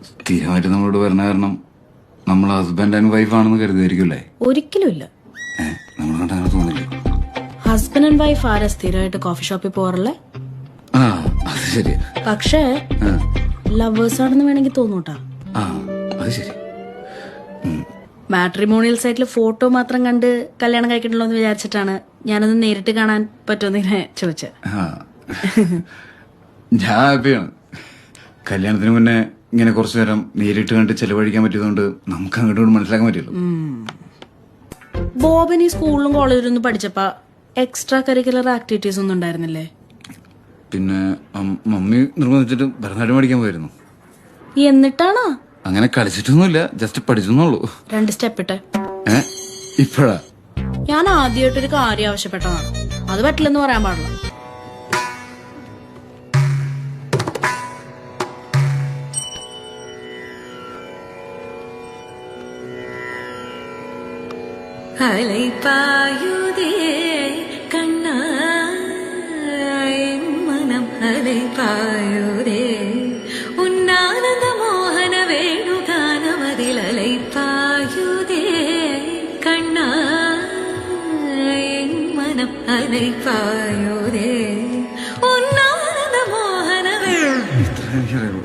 സ്ഥിരമായിട്ട് നമ്മളോട് പറഞ്ഞ കാരണം നമ്മൾ ഹസ്ബൻഡ് ആൻഡ് വൈഫ് ആണെന്ന് കരുതുമായിരിക്കുമല്ലേ? ഒരിക്കലും ഇല്ല. നമ്മൾ കണ്ട അങ്ങനെ തോന്നില്ല. ഹസ്ബൻഡ് ആൻഡ് വൈഫ് ആരാ സ്ഥിരമായിട്ട് കോഫി ഷോപ്പിൽ പോകാറില്ലേ? ആ അത് ശരിയാ. പക്ഷേ ലവേഴ്സ് ആണെന്ന് വേണമെങ്കിൽ തോന്നൂട്ടാ. ആ അത് ശരി. മാട്രിമോണിയൽ സൈറ്റിൽ ഫോട്ടോ മാത്രം കണ്ട് കല്യാണം കഴിക്കണല്ലോ എന്ന് വിചാരിച്ചിട്ടാണ് ഞാനത് നേരിട്ട് കാണാൻ പറ്റുമെന്ന് ഇങ്ങനെ ചോദിച്ചത്. ഞാൻ ഹാപ്പിയാണ്. കല്യാണത്തിന് മുന്നേ ഇങ്ങനെ കുറച്ചു നേരം നേരിട്ട് കണ്ട് ചെലവഴിക്കാൻ പറ്റിയതുകൊണ്ട് നമുക്ക് അങ്ങോട്ട് മനസ്സിലാക്കാൻ പറ്റുള്ളൂ. ബോബൻ ഈ സ്കൂളിലും കോളേജിലും ഒന്നും പഠിച്ചപ്പോ എക്സ്ട്രാ കരിക്കുലർ ആക്ടിവിറ്റീസ് ഒന്നും ഉണ്ടായിരുന്നില്ലേ? പിന്നെ മമ്മി നിർബന്ധിച്ചിട്ട് ഭരതനാട്യം പഠിക്കാൻ പോയിരുന്നു. എന്നിട്ടാണോ? അങ്ങനെ കളിച്ചിട്ടൊന്നുമില്ല, ജസ്റ്റ് പഠിച്ചെന്നുള്ളൂ. 2 സ്റ്റെപ്പ് ഇട്ടെ. ഇപ്പഴാ? ഞാൻ ആദ്യമായിട്ടൊരു കാര്യം ആവശ്യപ്പെട്ടതാണ്, അത് പറ്റില്ലെന്ന് പറയാൻ പാടില്ല. അലൈപായുതേ കണ്ണാ എൻ മനം അലൈപായുതേ ഉന്നാനന്ദ മോഹന വേണുഗാനമതിൽ അലൈപായുതേ കണ്ണാ എൻ മനം അലൈപായുതേ ഉന്നാനന്ദ മോഹന വേണു.